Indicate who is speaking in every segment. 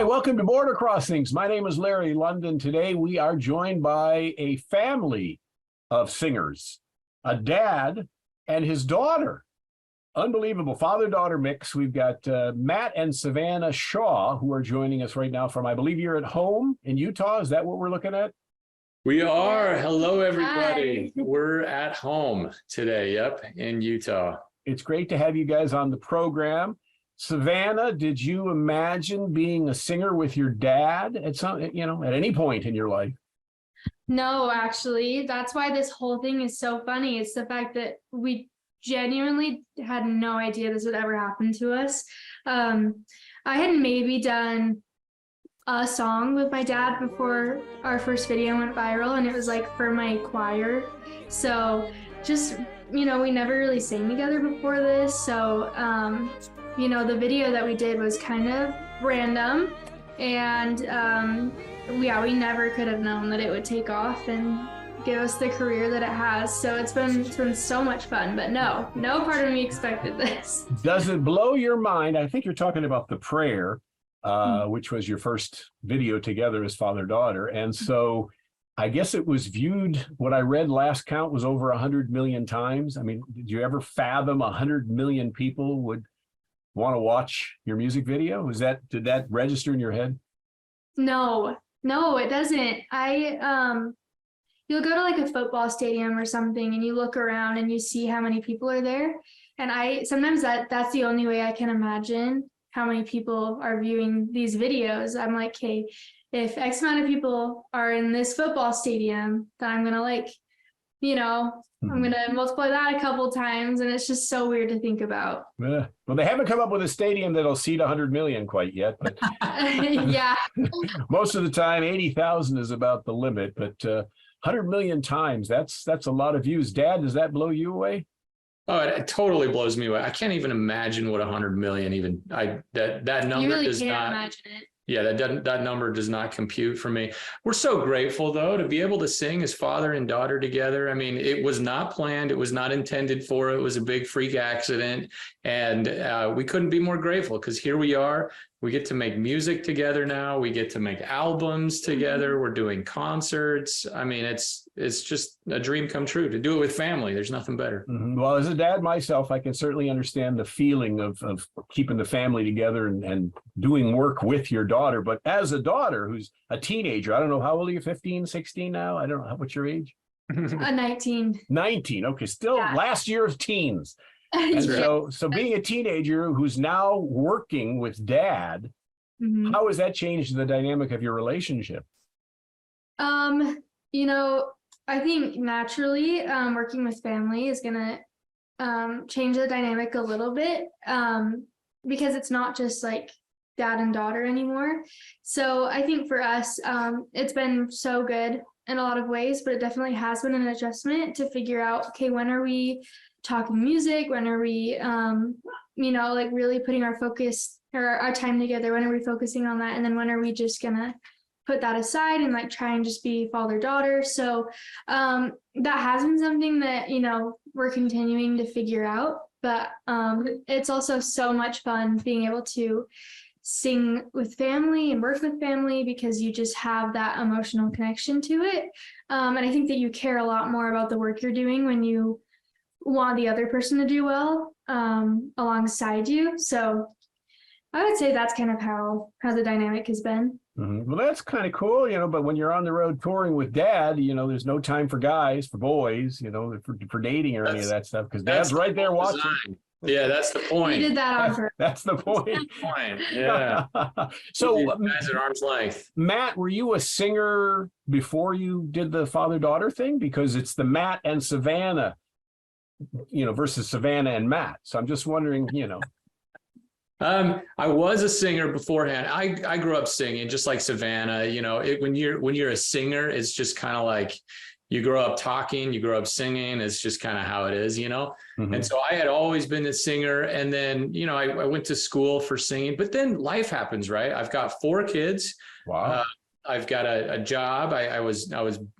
Speaker 1: Hi, welcome to Border Crossings. My name is Larry London. Today we are joined by a family of singers, a dad and his daughter. Unbelievable father-daughter mix. We've got Matt and Savanna Shaw, who are joining us right now from, I believe you're at home in Utah. Is that what we're looking at?
Speaker 2: We are. Hello, everybody.
Speaker 3: Hi.
Speaker 2: We're at home today. Yep, in Utah.
Speaker 1: It's great to have you guys on the program. Savanna, did you imagine being a singer with your dad at at any point in your life?
Speaker 3: No, actually, that's why this whole thing is so funny. It's the fact that we genuinely had no idea this would ever happen to us. I had maybe done a song with my dad before our first video went viral, and it was like for my choir. So just, we never really sang together before this. So, the video that we did was kind of random, and we never could have known that it would take off and give us the career that it has. So it's been so much fun, but no part of me expected this.
Speaker 1: Does it blow your mind? I think you're talking about The Prayer, which was your first video together as father-daughter. And so I guess it was viewed, what I read last count was over 100 million times. I mean, did you ever fathom 100 million people would want to watch your music video? Did that register in your head?
Speaker 3: No, it doesn't. You'll go to like a football stadium or something and you look around and you see how many people are there. And sometimes that's the only way I can imagine how many people are viewing these videos. I'm like, hey, if X amount of people are in this football stadium, then I'm going to I'm going to multiply that a couple times. And it's just so weird to think about.
Speaker 1: Well, they haven't come up with a stadium that'll seat 100 million quite yet. But
Speaker 3: yeah.
Speaker 1: Most of the time, 80,000 is about the limit. But 100 million times, that's a lot of views. Dad, does that blow you away?
Speaker 2: Oh, it totally blows me away. I can't even imagine what 100 million that number
Speaker 3: You really
Speaker 2: does
Speaker 3: can't
Speaker 2: not
Speaker 3: imagine it.
Speaker 2: Yeah, that number does not compute for me. We're so grateful, though, to be able to sing as father and daughter together. I mean, it was not planned. It was not intended for. It was a big freak accident. And we couldn't be more grateful because here we are. We get to make music together now. We get to make albums together. We're doing concerts. I mean, it's just a dream come true to do it with family. There's nothing better.
Speaker 1: Well, as a dad myself, I can certainly understand the feeling of keeping the family together and doing work with your daughter. But as a daughter who's a teenager, I don't know, how old are you, 15, 16 now? I don't know. What's your age?
Speaker 3: 19.
Speaker 1: 19. Okay, still last year of teens. And
Speaker 3: Yeah.
Speaker 1: so being a teenager who's now working with dad, how has that changed the dynamic of your relationship?
Speaker 3: I think naturally working with family is going to change the dynamic a little bit because it's not just like dad and daughter anymore. So I think for us, it's been so good in a lot of ways, but it definitely has been an adjustment to figure out, okay, when are we talking music? When are we, really putting our focus or our time together? When are we focusing on that? And then when are we just gonna put that aside and like try and just be father-daughter? So that has been something that, we're continuing to figure out, but it's also so much fun being able to sing with family and work with family because you just have that emotional connection to it. And I think that you care a lot more about the work you're doing when you want the other person to do well alongside you. So I would say that's kind of how the dynamic has been.
Speaker 1: Well, that's kind of cool, but when you're on the road touring with dad, there's no time for guys, for boys, for dating or any of that stuff, because dad's right there watching.
Speaker 2: Yeah, that's the point.
Speaker 3: You did that on purpose.
Speaker 1: That's the point.
Speaker 2: Yeah.
Speaker 1: So
Speaker 2: guys at arm's length.
Speaker 1: Matt, were you a singer before you did the father-daughter thing? Because it's the Matt and Savanna, versus Savanna and Matt. So I'm just wondering,
Speaker 2: I was a singer beforehand. I grew up singing just like Savanna. When you're a singer, it's just kind of like you grow up talking, you grow up singing. It's just kind of how it is, And so I had always been a singer. And then, I went to school for singing, but then life happens, right? I've got 4 kids.
Speaker 1: Wow.
Speaker 2: I've got a job. I was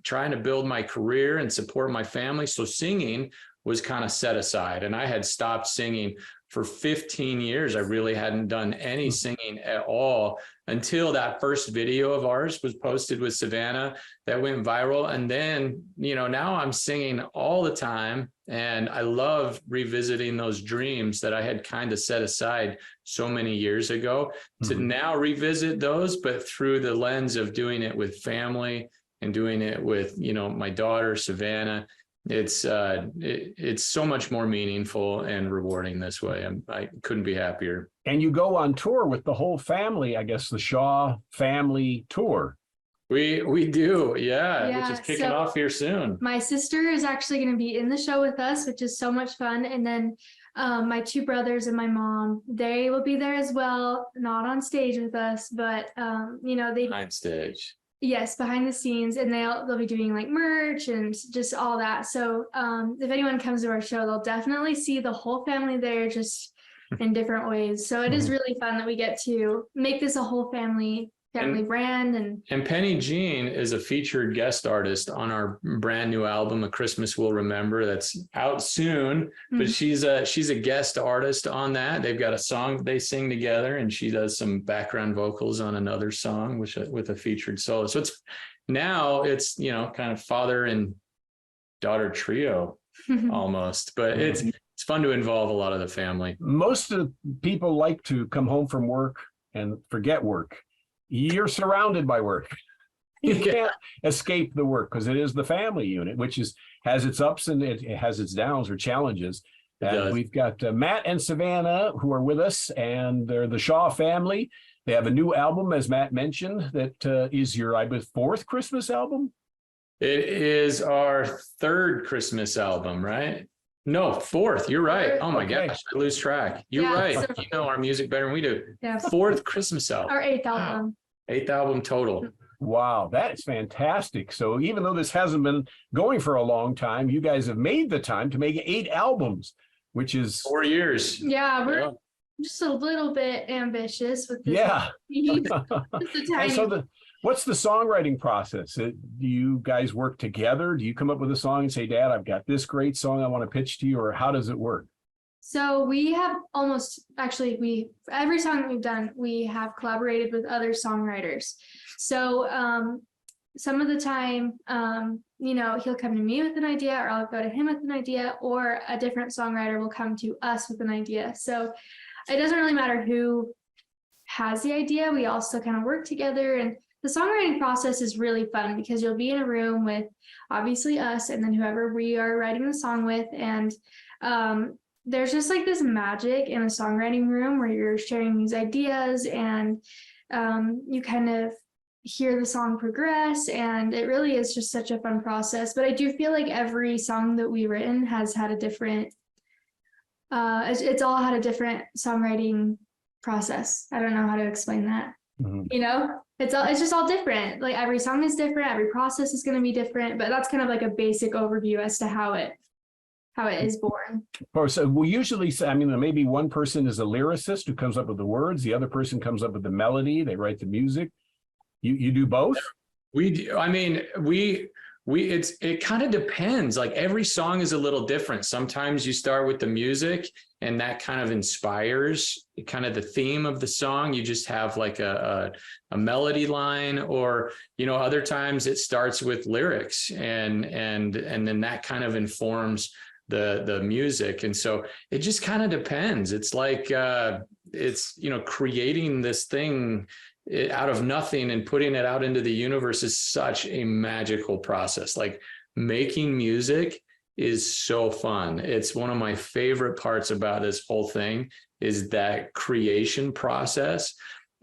Speaker 2: trying to build my career and support my family. So singing was kind of set aside, and I had stopped singing for 15 years, I really hadn't done any singing at all until that first video of ours was posted with Savanna that went viral. And then, now I'm singing all the time. And I love revisiting those dreams that I had kind of set aside so many years ago to now revisit those, but through the lens of doing it with family and doing it with, my daughter, Savanna. It's so much more meaningful and rewarding this way. I couldn't be happier.
Speaker 1: And you go on tour with the whole family, I guess, the Shaw family tour.
Speaker 2: We do, which is kicking off here soon.
Speaker 3: My sister is actually going to be in the show with us, which is so much fun. And then my two brothers and my mom, they will be there as well, not on stage with us, but they
Speaker 2: behind stage.
Speaker 3: Yes, behind the scenes, and they'll be doing like merch and just all that. So if anyone comes to our show, they'll definitely see the whole family there, just in different ways. So it is really fun that we get to make this a whole family brand. And
Speaker 2: Penny Jean is a featured guest artist on our brand new album, A Christmas We'll Remember, that's out soon. But she's a guest artist on that. They've got a song they sing together, and she does some background vocals on another song, with a featured solo. So it's kind of father and daughter trio almost, but it's fun to involve a lot of the family.
Speaker 1: Most of the people like to come home from work and forget work. You're surrounded by work. You can't escape the work because it is the family unit, which has its ups and it has its downs or challenges. And we've got Matt and Savanna who are with us, and they're the Shaw family. They have a new album, as Matt mentioned, that is your, I believe, fourth Christmas album?
Speaker 2: It is our third Christmas album, right? No, fourth. You're right. Oh my gosh, I lose track. You're right.
Speaker 3: So,
Speaker 2: you know our music better than we do.
Speaker 3: Yeah.
Speaker 2: Fourth Christmas album.
Speaker 3: Our eighth album.
Speaker 2: Eighth album total.
Speaker 1: Wow, that is fantastic. So even though this hasn't been going for a long time, you guys have made the time to make 8 albums, which is
Speaker 2: 4 years.
Speaker 3: Yeah, we're just a little bit ambitious with this.
Speaker 1: Yeah.
Speaker 3: And
Speaker 1: so what's the songwriting process? Do you guys work together? Do you come up with a song and say, Dad, I've got this great song I want to pitch to you, or how does it work?
Speaker 3: So we have every song that we've done, we have collaborated with other songwriters. So some of the time, he'll come to me with an idea, or I'll go to him with an idea, or a different songwriter will come to us with an idea. So it doesn't really matter who has the idea. We all still kind of work together, and the songwriting process is really fun because you'll be in a room with obviously us and then whoever we are writing the song with. And there's just like this magic in a songwriting room where you're sharing these ideas, and you kind of hear the song progress, and it really is just such a fun process. But I do feel like every song that we've written has had a different, it's all had a different songwriting process. I don't know how to explain that. It's just all different. Like every song is different, every process is going to be different, but that's kind of like a basic overview as to how it is born.
Speaker 1: So we usually say, maybe one person is a lyricist who comes up with the words, the other person comes up with the melody, they write the music. You do both?
Speaker 2: We do. It kind of depends. Like every song is a little different. Sometimes you start with the music and that kind of inspires kind of the theme of the song. You just have like a melody line, or, other times it starts with lyrics and then that kind of informs the music. And so it just kind of depends. It's like, creating this thing out of nothing and putting it out into the universe is such a magical process. Like making music is so fun. It's one of my favorite parts about this whole thing is that creation process.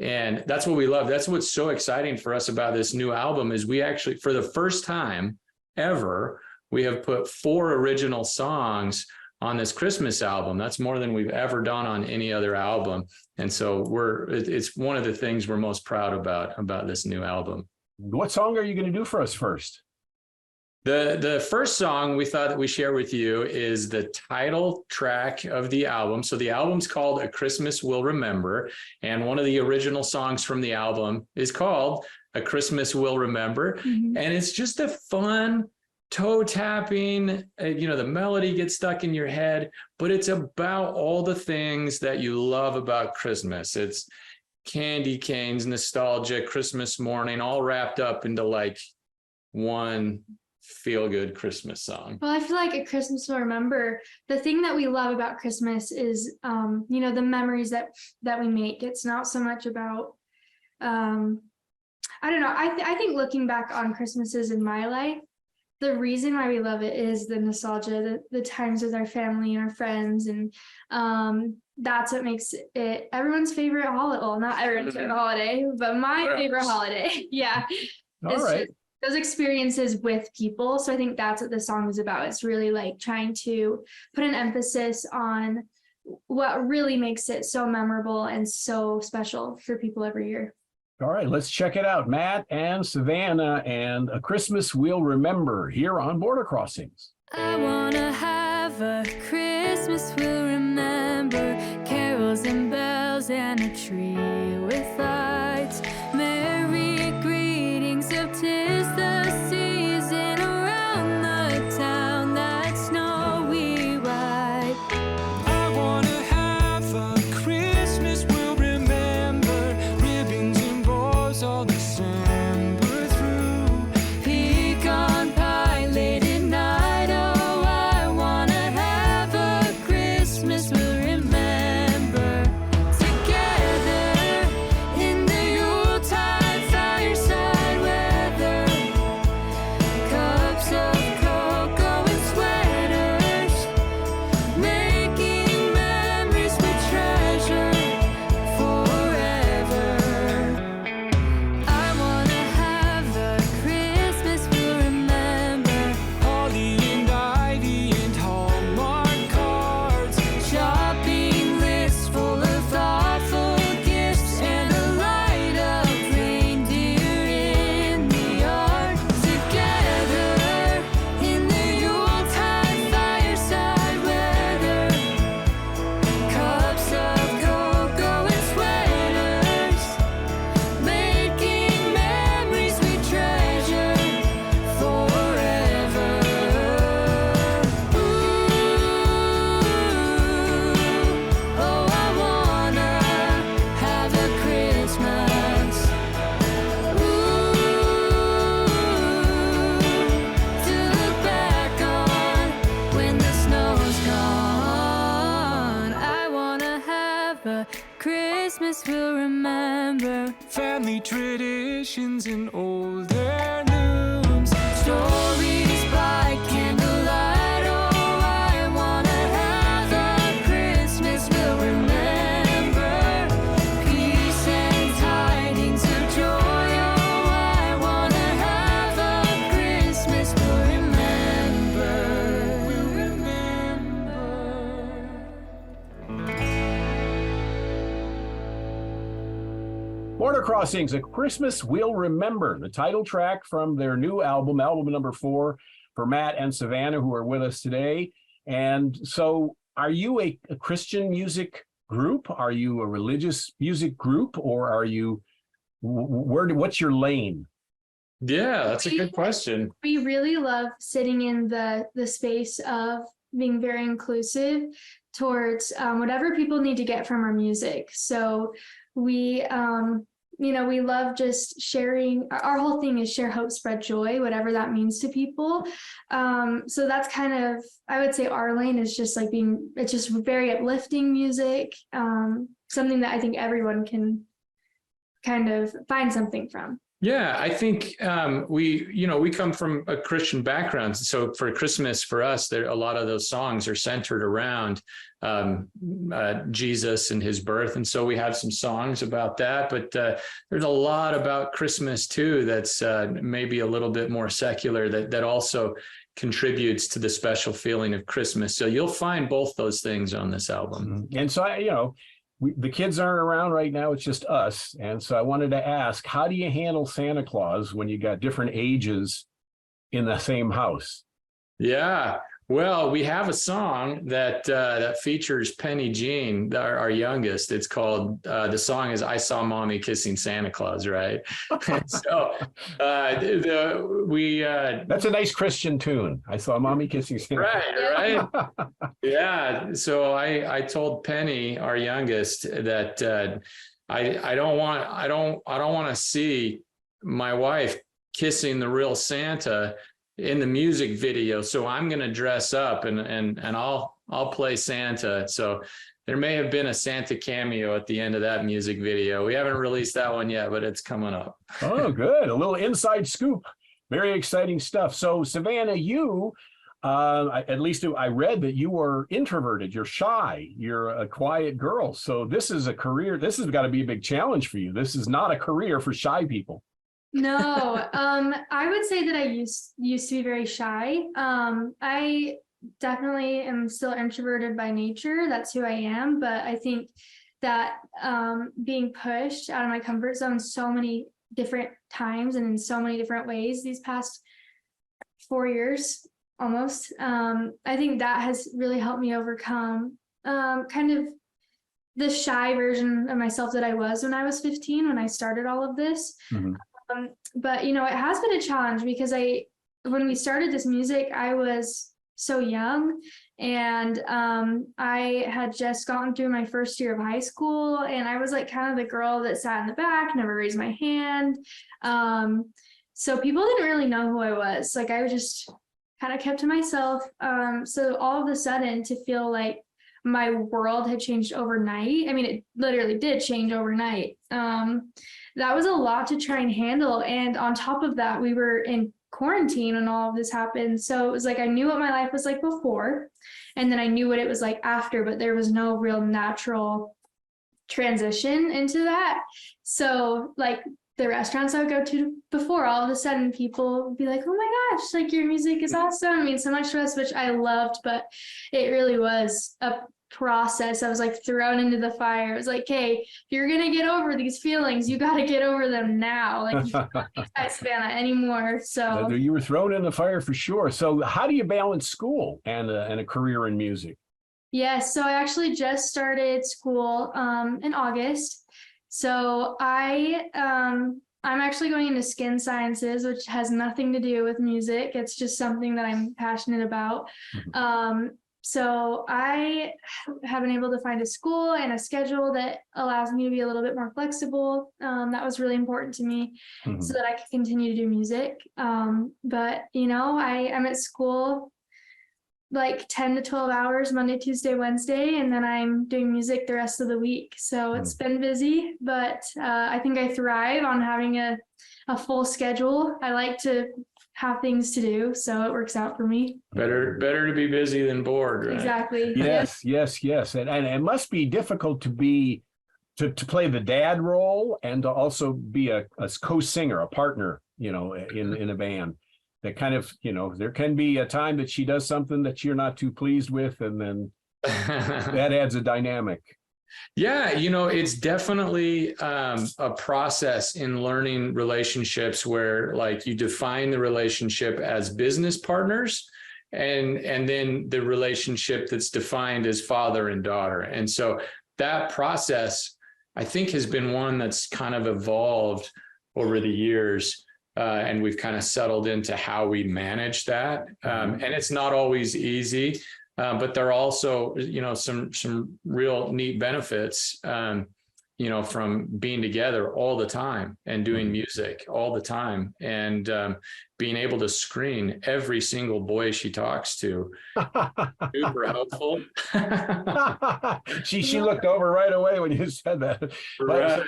Speaker 2: And that's what we love. That's what's so exciting for us about this new album is we actually, for the first time ever, we have put 4 original songs on this Christmas album. That's more than we've ever done on any other album. And so it's one of the things we're most proud about this new album.
Speaker 1: What song are you going to do for us first?
Speaker 2: The first song we thought that we share with you is the title track of the album. So the album's called A Christmas We'll Remember. And one of the original songs from the album is called A Christmas We'll Remember. And it's just a fun, toe tapping, the melody gets stuck in your head, but it's about all the things that you love about Christmas. It's candy canes, nostalgia, Christmas morning, all wrapped up into like one feel-good Christmas song.
Speaker 3: Well, I feel like at Christmas we'll remember the thing that we love about Christmas is, the memories that we make. It's not so much about, I don't know. I think looking back on Christmases in my life, the reason why we love it is the nostalgia, the times with our family and our friends, and that's what makes it everyone's favorite holiday. Well, not everyone's favorite holiday, but my favorite holiday. Yeah.
Speaker 1: All right.
Speaker 3: Those experiences with people. So I think that's what the song is about. It's really like trying to put an emphasis on what really makes it so memorable and so special for people every year.
Speaker 1: All right, let's check it out. Matt and Savanna and A Christmas We'll Remember here on Border Crossings.
Speaker 4: I wanna have a Christmas we'll remember, carols and bells and a tree with lights. Merry greetings of 'tis the season around the town that's snowy white.
Speaker 5: I wanna have a Christmas we'll remember, ribbons and bows all December through.
Speaker 4: Pecan pie late at night, oh, I wanna have a Christmas we'll remember. Together in the Yuletide fireside weather, cups of cocoa and sweaters, making memories we treasure forever. I wanna have a Christmas we'll remember,
Speaker 5: Holly and ivy and Hallmark cards,
Speaker 4: shopping lists full of thoughtful gifts, and a light of reindeer in the yard. Together in the Yuletide fireside weather, cups of cocoa and sweaters, making memories we treasure forever. Ooh, oh, I wanna have a Christmas. Ooh, to look back on when the snow's gone. I wanna have a Christmas we'll remember.
Speaker 5: family traditions and old heirlooms,
Speaker 4: Stories by candlelight, oh, I wanna have a Christmas we'll remember. Peace and tidings of joy, oh, I wanna have a Christmas we'll remember.
Speaker 5: we'll remember.
Speaker 1: Border Crossings, A Christmas We'll Remember, the title track from their new album number 4, for Matt and Savanna, who are with us today. And so are you a Christian music group? Are you a religious music group? Or are you, what's your lane?
Speaker 2: Yeah, that's a good question.
Speaker 3: We really love sitting in the space of being very inclusive towards whatever people need to get from our music. So we we love just sharing. Our whole thing is share hope, spread joy, whatever that means to people. So that's kind of, I would say our lane is just like it's just very uplifting music, something that I think everyone can kind of find something from.
Speaker 2: Yeah, I think we come from a Christian background. So for Christmas, for us, a lot of those songs are centered around Jesus and his birth. And so we have some songs about that, but there's a lot about Christmas too that's maybe a little bit more secular that also contributes to the special feeling of Christmas. So you'll find both those things on this album.
Speaker 1: And so, the kids aren't around right now. It's just us. And so I wanted to ask, how do you handle Santa Claus when you got different ages in the same house?
Speaker 2: Yeah. Well, we have a song that that features Penny Jean, our youngest. It's called the song is "I Saw Mommy Kissing Santa Claus," right? So
Speaker 1: That's a nice Christian tune. I saw mommy kissing Santa.
Speaker 2: right. Yeah. So I told Penny, our youngest, that I don't want to see my wife kissing the real Santa in the music video. So I'm going to dress up and I'll play Santa. So there may have been a Santa cameo at the end of that music video. We haven't released that one yet, but it's coming up.
Speaker 1: Oh, good. A little inside scoop. Very exciting stuff. So Savanna, you, at least I read that you were introverted. You're shy. You're a quiet girl. So this is a career. This has got to be a big challenge for you. This is not a career for shy people.
Speaker 3: No, I would say that I used to be very shy. I definitely am still introverted by nature. That's who I am. But I think that being pushed out of my comfort zone so many different times and in so many different ways these past 4 years almost, I think that has really helped me overcome kind of the shy version of myself that I was when I was 15, when I started all of this.
Speaker 1: Mm-hmm.
Speaker 3: But it has been a challenge because when we started this music, I was so young, and I had just gotten through my first year of high school, and I was like kind of the girl that sat in the back, never raised my hand. So people didn't really know who I was. Like I was just kind of kept to myself. So all of a sudden to feel like my world had changed overnight. I mean, it literally did change overnight. That was a lot to try and handle. And on top of that, we were in quarantine when all of this happened. So it was like I knew what my life was like before, and then I knew what it was like after, but there was no real natural transition into that. So like the restaurants I would go to before, all of a sudden people would be like, oh my gosh, like your music is awesome. I mean, so much to us, which I loved, but it really was a process. I was like thrown into the fire. It was like, hey, if you're gonna get over these feelings, you got to get over them now. Like you can't be Savanna anymore. So
Speaker 1: you were thrown in the fire for sure. So how do you balance school and a career in music?
Speaker 3: Yes, so I actually just started school in August. So I'm actually going into skin sciences, which has nothing to do with music. It's just something that I'm passionate about. Mm-hmm. So I have been able to find a school and a schedule that allows me to be a little bit more flexible. That was really important to me, mm-hmm. so that I could continue to do music. But I'm at school like 10 to 12 hours Monday, Tuesday, Wednesday, and then I'm doing music the rest of the week. So it's been busy, but I think I thrive on having a full schedule. I like to have things to do, so it works out for me.
Speaker 2: Better to be busy than bored, right?
Speaker 3: Exactly.
Speaker 1: Yes. And it must be difficult to play the dad role and to also be a co-singer, a partner, in a band. That kind of, there can be a time that she does something that you're not too pleased with, and then that adds a dynamic.
Speaker 2: Yeah, it's definitely a process in learning relationships where like you define the relationship as business partners, and then the relationship that's defined as father and daughter. And so that process, I think, has been one that's kind of evolved over the years. And we've kind of settled into how we manage that. And it's not always easy, but there are also, some real neat benefits, from being together all the time and doing music all the time, and being able to screen every single boy she talks to. Super helpful.
Speaker 1: She looked over right away when you said that.
Speaker 2: Right.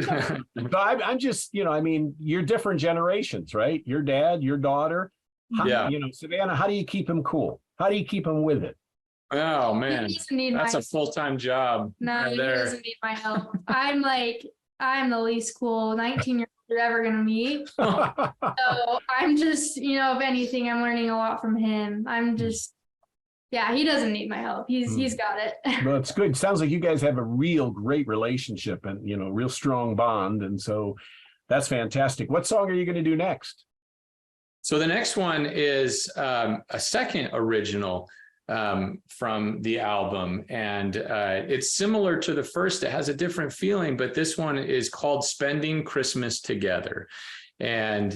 Speaker 1: So I'm just, you're different generations, right? Your dad, your daughter.
Speaker 2: Yeah.
Speaker 1: Savanna, how do you keep him cool? How do you keep him with it?
Speaker 2: Oh man, that's a full-time job.
Speaker 3: No,
Speaker 2: right
Speaker 3: he
Speaker 2: there.
Speaker 3: doesn't need my help. I'm the least cool 19-year-old you're ever gonna meet. So I'm just, if anything, I'm learning a lot from him. He doesn't need my help. He's got it.
Speaker 1: Well, it's good. Sounds like you guys have a real great relationship and, real strong bond. And so that's fantastic. What song are you going to do next?
Speaker 2: So the next one is a second original from the album, and it's similar to the first. It has a different feeling, but this one is called Spending Christmas Together. And,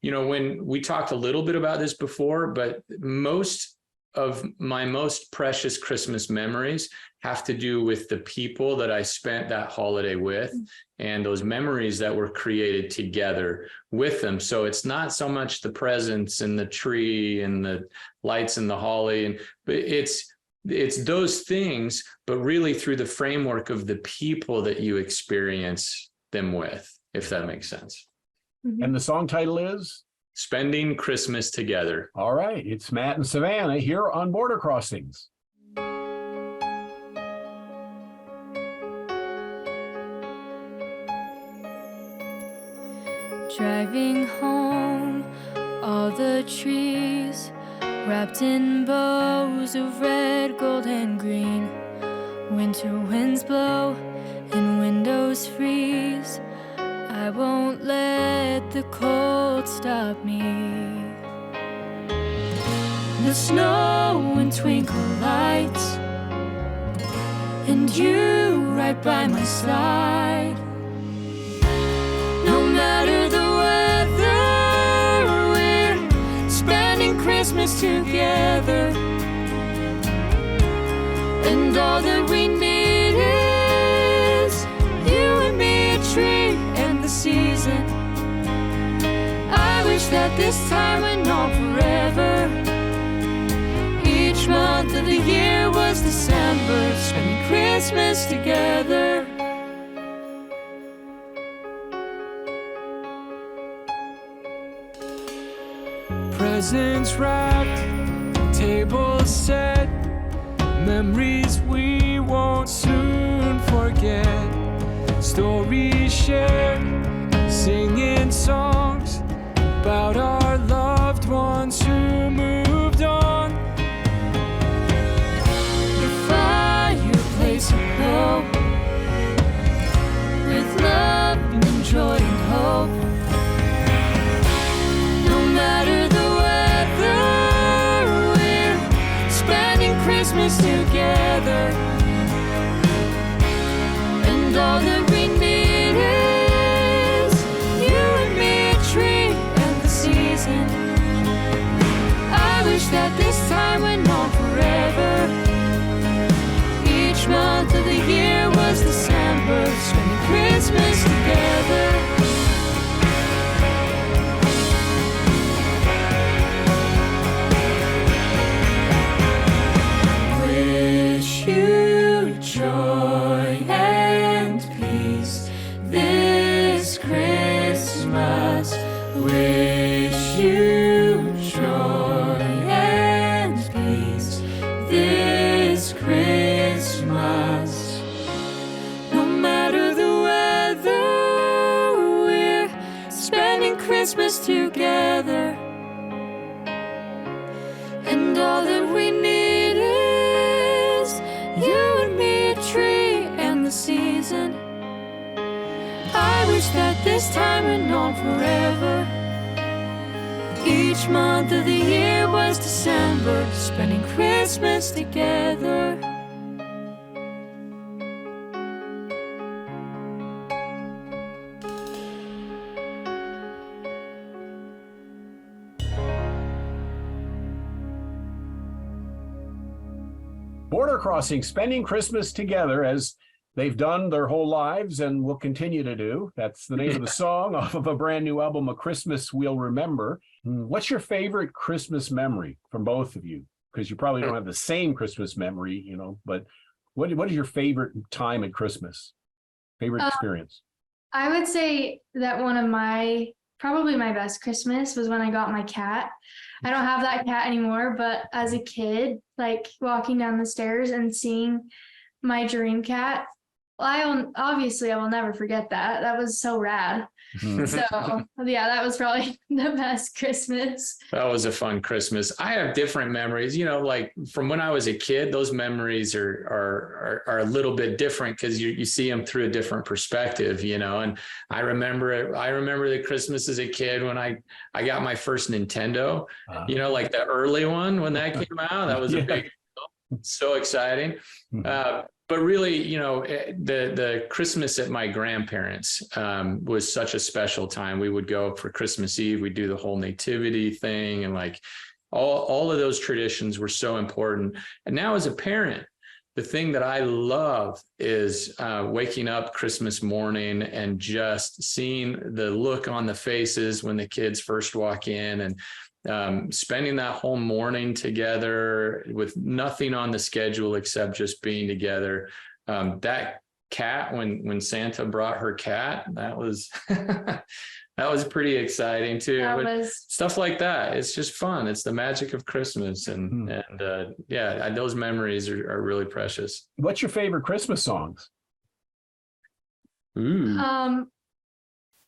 Speaker 2: when we talked a little bit about this before, but most of my most precious Christmas memories have to do with the people that I spent that holiday with and those memories that were created together with them. So it's not so much the presents and the tree and the lights and the holly, but it's those things, but really through the framework of the people that you experience them with, if that makes sense.
Speaker 1: And the song title is?
Speaker 2: Spending Christmas Together.
Speaker 1: All right. It's Matt and Savannah here on Border Crossings.
Speaker 4: Driving home, all the trees wrapped in bows of red, gold, and green. Winter winds blow and windows freeze. I won't let the cold stop me. The snow and twinkle lights, and you right by my side. No matter the weather, we're spending Christmas together. And all that we need is you and me, a tree, and the season. I wish that this time went on forever. Each month of the year was December, spending Christmas together.
Speaker 5: Presents wrapped, tables set, memories we won't soon forget. Stories shared, singing songs about our loved ones who moved on.
Speaker 4: The fireplace aglow with love and joy and hope. No matter the weather, we're spending Christmas together. And all that we need is you and me, a tree, and the season. I wish that this time went on forever. Each month of the year was December, spending Christmas together. Wish you joy and peace this Christmas. Wish you joy and peace this Christmas. No matter the weather, we're spending Christmas together. And all that we need is you and me, a tree, and the season. I wish that this time went on forever. Each month of the year was December, spending Christmas together.
Speaker 1: Border Crossing, spending Christmas together as they've done their whole lives and will continue to do. That's the name of the song off of a brand new album, A Christmas We'll Remember. What's your favorite Christmas memory from both of you? Because you probably don't have the same Christmas memory, but what is your favorite time at Christmas? Favorite experience?
Speaker 3: I would say that one of probably my best Christmas was when I got my cat. I don't have that cat anymore, but as a kid, like walking down the stairs and seeing my dream cat obviously I will never forget that. That was so rad. So yeah, that was probably the best Christmas.
Speaker 2: That was a fun Christmas. I have different memories, you know, like from when I was a kid, those memories are a little bit different because you see them through a different perspective, you know. And I remember it. I remember the Christmas as a kid when I got my first Nintendo, you know, like the early one when that came out. That was a big, so exciting. But really, you know, the Christmas at my grandparents was such a special time. We would go for Christmas Eve. We'd do the whole nativity thing, and like all of those traditions were so important. And now as a parent, the thing that I love is waking up Christmas morning and just seeing the look on the faces when the kids first walk in, and spending that whole morning together with nothing on the schedule except just being together. That cat, when Santa brought her cat, that was that was pretty exciting too. Stuff like that, it's just fun. It's the magic of Christmas, and yeah, those memories are really precious.
Speaker 1: What's your favorite Christmas songs?
Speaker 2: Ooh.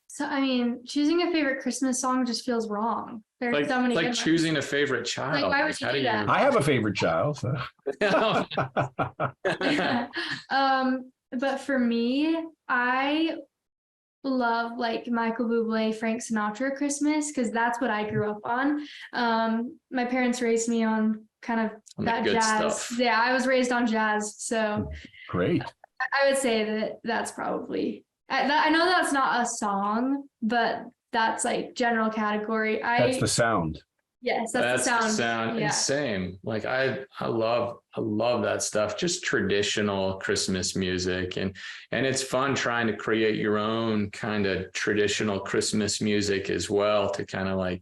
Speaker 3: So, I mean, choosing a favorite Christmas song just feels wrong. There's so many.
Speaker 2: Like choosing a favorite child.
Speaker 3: Like, why would you do that?
Speaker 1: I have a favorite child. So.
Speaker 3: But for me, I love like Michael Bublé, Frank Sinatra Christmas, because that's what I grew up on. My parents raised me on kind of that jazz. Stuff. Yeah, I was raised on jazz. So
Speaker 1: great.
Speaker 3: I would say that's probably. I know that's not a song, but that's like general category.
Speaker 1: That's the sound.
Speaker 3: Yes, that's the sound.
Speaker 2: Yeah. Same. Like I love that stuff. Just traditional Christmas music, and it's fun trying to create your own kind of traditional Christmas music as well, to kind of like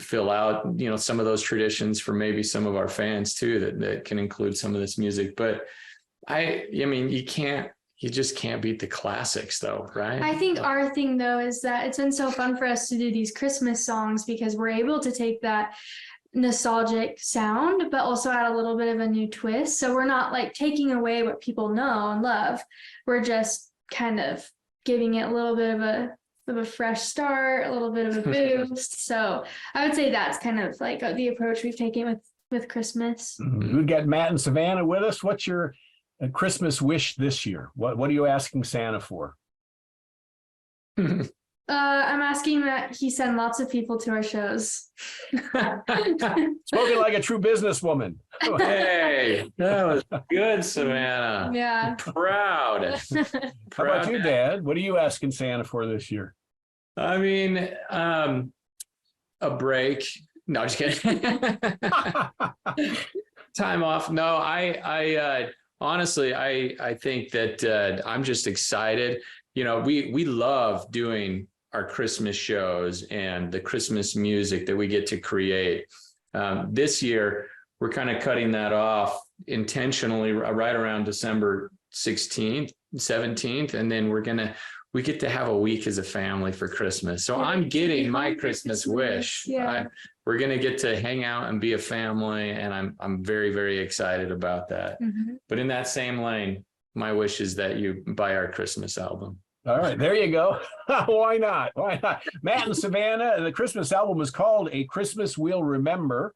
Speaker 2: fill out, you know, some of those traditions for maybe some of our fans too, that can include some of this music. But I mean, you just can't beat the classics though, right?
Speaker 3: I think our thing though is that it's been so fun for us to do these Christmas songs because we're able to take that nostalgic sound, but also add a little bit of a new twist. So we're not like taking away what people know and love. We're just kind of giving it a little bit of a fresh start, a little bit of a boost. So I would say that's kind of like the approach we've taken with Christmas.
Speaker 1: We've got Matt and Savanna with us. What's your Christmas wish this year? What are you asking Santa for?
Speaker 3: I'm asking that he send lots of people to our shows.
Speaker 1: Spoken like a true businesswoman.
Speaker 2: Hey, that was good, Savanna.
Speaker 3: Yeah.
Speaker 2: Proud.
Speaker 1: How about you, Dad? What are you asking Santa for this year?
Speaker 2: I mean, a break. No, I'm just kidding. Time off. No, I honestly, I think that I'm just excited. You know, we love doing our Christmas shows and the Christmas music that we get to create. This year, we're kind of cutting that off intentionally right around December 16th, 17th. And then we get to have a week as a family for Christmas. So I'm getting my Christmas wish.
Speaker 3: Yeah.
Speaker 2: We're going to get to hang out and be a family. And I'm very, very excited about that. Mm-hmm. But in that same lane, my wish is that you buy our Christmas album.
Speaker 1: All right, there you go. Why not? Why not? Matt and Savanna, the Christmas album is called A Christmas We'll Remember.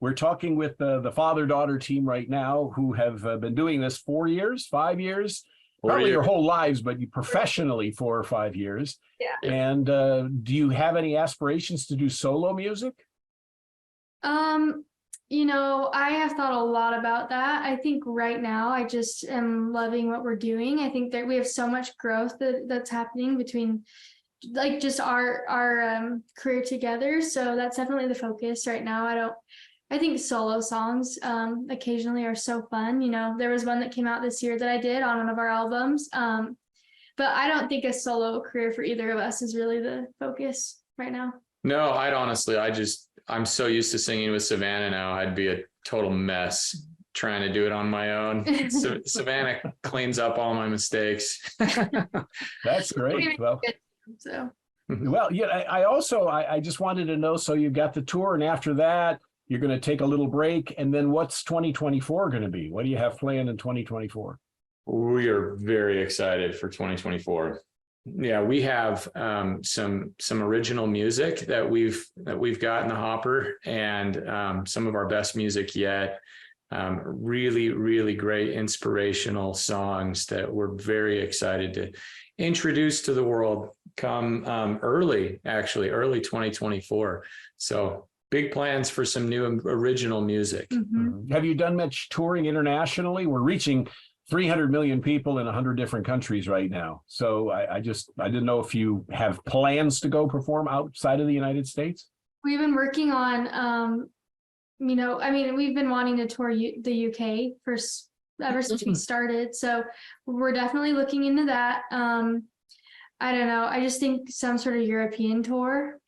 Speaker 1: We're talking with the father-daughter team right now who have been doing this 4 years, 5 years, probably your whole lives, but you professionally 4 or 5 years.
Speaker 3: Yeah.
Speaker 1: And do you have any aspirations to do solo music?
Speaker 3: You know, I have thought a lot about that. I think right now I just am loving what we're doing. I think that we have so much growth that's happening between like just our career together. So that's definitely the focus right now. I think solo songs occasionally are so fun. You know, there was one that came out this year that I did on one of our albums. But I don't think a solo career for either of us is really the focus right now.
Speaker 2: No, I'm so used to singing with Savanna now. I'd be a total mess trying to do it on my own. So Savanna cleans up all my mistakes.
Speaker 1: That's great. Well, yeah, I just wanted to know, so you've got the tour, and after that, you're going to take a little break. And then what's 2024 going to be? What do you have planned in 2024?
Speaker 2: We are very excited for 2024. Yeah, we have some original music that we've got in the hopper, and some of our best music yet. Really, really great inspirational songs that we're very excited to introduce to the world come early 2024. So big plans for some new original music.
Speaker 3: Mhm.
Speaker 1: Have you done much touring internationally? We're reaching 300 million people in 100 different countries right now. So I didn't know if you have plans to go perform outside of the United States.
Speaker 3: We've been working on, we've been wanting to tour the UK ever since we started. So we're definitely looking into that. I don't know. I just think some sort of European tour.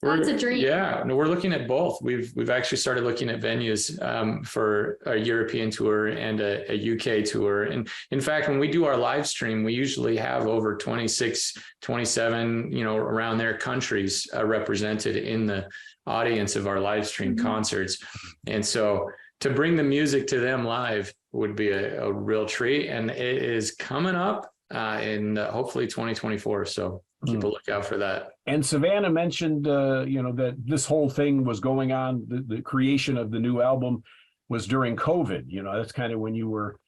Speaker 3: That's a dream.
Speaker 2: Yeah, no, we're looking at both. We've actually started looking at venues for a European tour and a UK tour. And in fact, when we do our live stream, we usually have over 26, 27, around there countries represented in the audience of our live stream concerts. And so to bring the music to them live would be a real treat. And it is coming up in hopefully 2024. So keep a lookout for that.
Speaker 1: And Savanna mentioned, that this whole thing was going on. The creation of the new album was during COVID. That's kind of when you were,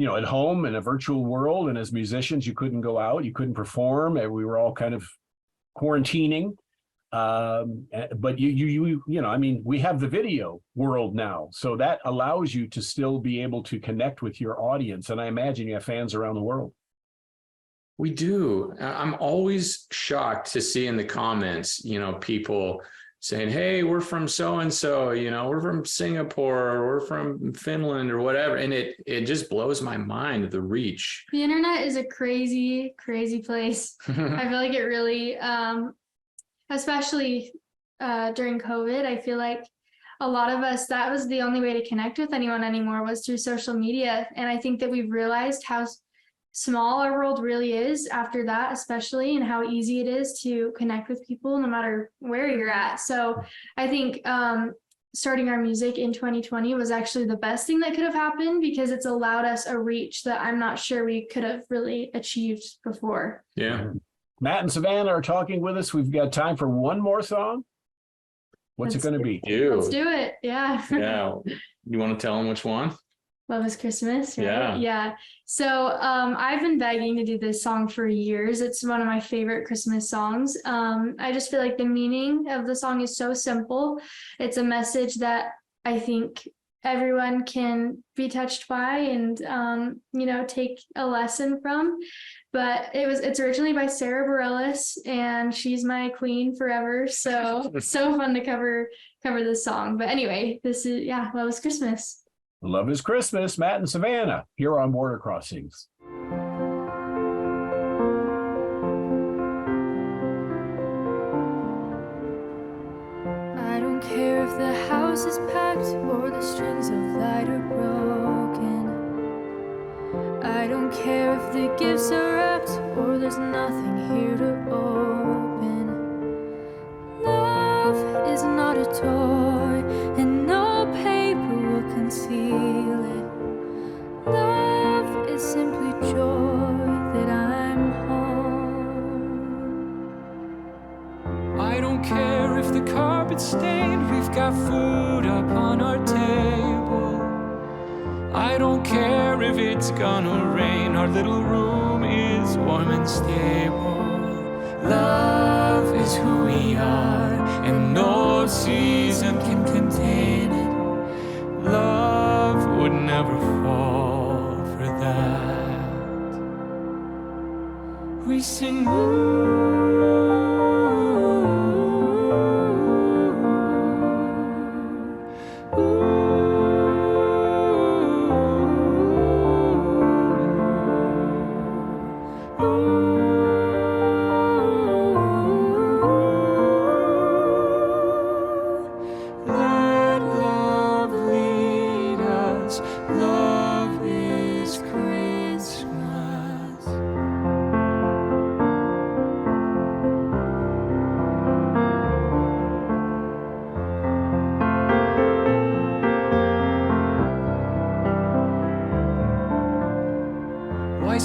Speaker 1: at home in a virtual world. And as musicians, you couldn't go out, you couldn't perform. And we were all kind of quarantining. But we have the video world now. So that allows you to still be able to connect with your audience. And I imagine you have fans around the world.
Speaker 2: We do. I'm always shocked to see in the comments, people saying, hey, we're from so-and-so, we're from Singapore, or we're from Finland or whatever. And it just blows my mind, the reach.
Speaker 3: The internet is a crazy, crazy place. I feel like it really, especially during COVID, I feel like a lot of us, that was the only way to connect with anyone anymore was through social media. And I think that we've realized how small our world really is after that, especially, and how easy it is to connect with people no matter where you're at. So I think starting our music in 2020 was actually the best thing that could have happened, because it's allowed us a reach that I'm not sure we could have really achieved before.
Speaker 2: Yeah.
Speaker 1: Matt and Savanna are talking with us. We've got time for one more song. What's it going to be?
Speaker 3: Let's do it. Yeah.
Speaker 2: Yeah. You want to tell them which one?
Speaker 3: Love is Christmas, right? Yeah. So I've been begging to do this song for years. It's one of my favorite Christmas songs. I just feel like the meaning of the song is so simple. It's a message that I think everyone can be touched by and take a lesson from. But it's originally by Sarah Bareilles, and she's my queen forever. So so fun to cover this song. But anyway, this is Love is Christmas.
Speaker 1: Love is Christmas, Matt and Savanna, here on Border Crossings.
Speaker 4: I don't care if the house is packed or the strings of light are broken. I don't care if the gifts are wrapped or there's nothing here to open. Love is not a toy, and no paper will conceal it. Love is simply joy that I'm home.
Speaker 5: I don't care if the carpet's stained, we've got food up on our table. I don't care if it's gonna rain, our little room is warm and stable. Love is who we are, and no season can contain it. Love would never fall for that. We sing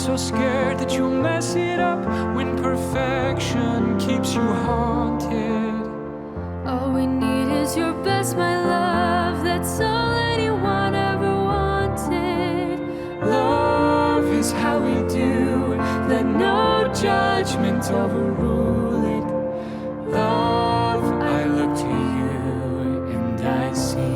Speaker 5: so scared that you'll mess it up when perfection keeps you haunted.
Speaker 4: All we need is your best, my love. That's all anyone ever wanted.
Speaker 5: Love is how we do. Let no judgment overrule it. Love, I look to you and I see.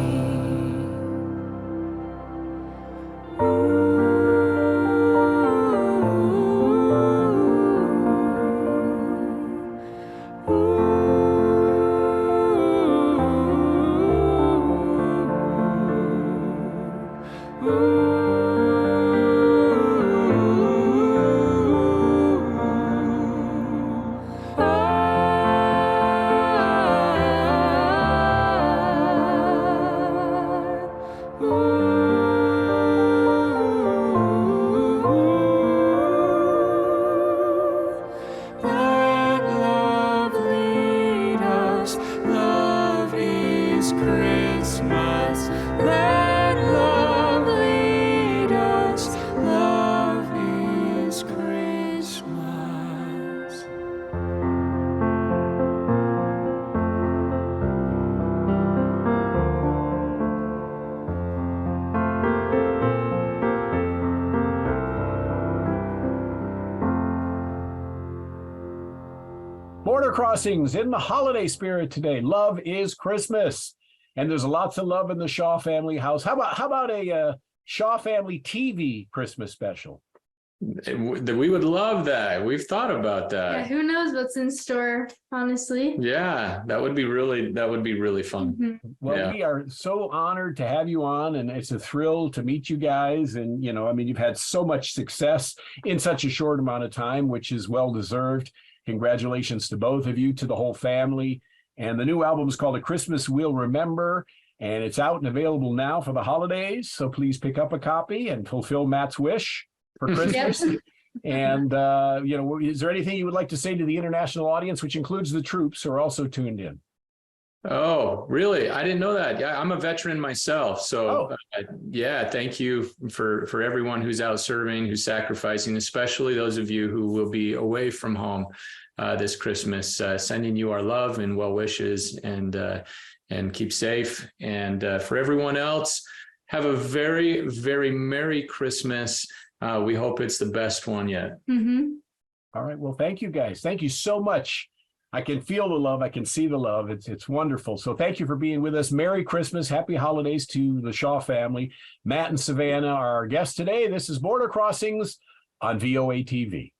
Speaker 5: Christmas, let love lead us. Love is Christmas.
Speaker 1: Border Crossings in the holiday spirit today. Love is Christmas. And there's lots of love in the Shaw family house. How about a Shaw family TV Christmas special?
Speaker 2: We would love that. We've thought about
Speaker 3: Yeah,
Speaker 2: that.
Speaker 3: who knows what's in store, honestly.
Speaker 2: Yeah, that would be really fun.
Speaker 3: Mhm.
Speaker 1: Well,
Speaker 2: Yeah.
Speaker 1: we are so honored to have you on, and it's a thrill to meet you guys. And, you know, I mean, you've had so much success in such a short amount of time, which is well-deserved. Congratulations to both of you, to the whole family. And the new album is called A Christmas We'll Remember, and it's out and available now for the holidays. So please pick up a copy and fulfill Matt's wish for Christmas.
Speaker 3: Yep.
Speaker 1: And, you know, is there anything you would like to say to the international audience, which includes the troops who are also tuned in?
Speaker 2: Oh, really? I didn't know that. Yeah, I'm a veteran myself. So yeah, thank you for everyone who's out serving, who's sacrificing, especially those of you who will be away from home this Christmas, sending you our love and well wishes, and keep safe. And for everyone else, have a very, very Merry Christmas. We hope it's the best one yet.
Speaker 3: Mhm.
Speaker 1: All right. Well, thank you guys. Thank you so much. I can feel the love. I can see the love. It's wonderful. So thank you for being with us. Merry Christmas. Happy holidays to the Shaw family. Matt and Savanna are our guests today. This is Border Crossings on VOA TV.